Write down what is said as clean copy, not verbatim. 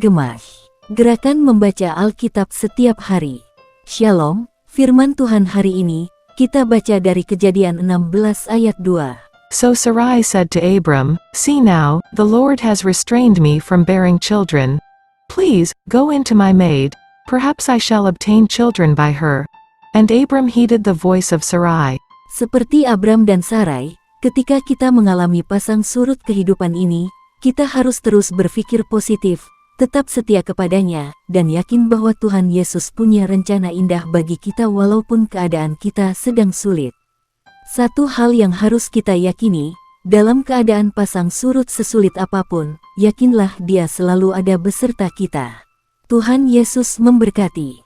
Gemah. Gerakan membaca Alkitab setiap hari. Shalom, firman Tuhan hari ini, kita baca dari Kejadian 16 ayat 2. So Sarai said to Abram, "See now, the Lord has restrained me from bearing children. Please, go into my maid, perhaps I shall obtain children by her." And Abram heeded the voice of Sarai. Seperti Abram dan Sarai, ketika kita mengalami pasang surut kehidupan ini, kita harus terus berpikir positif, tetap setia kepadanya, dan yakin bahwa Tuhan Yesus punya rencana indah bagi kita walaupun keadaan kita sedang sulit. Satu hal yang harus kita yakini, dalam keadaan pasang surut sesulit apapun, yakinlah Dia selalu ada beserta kita. Tuhan Yesus memberkati.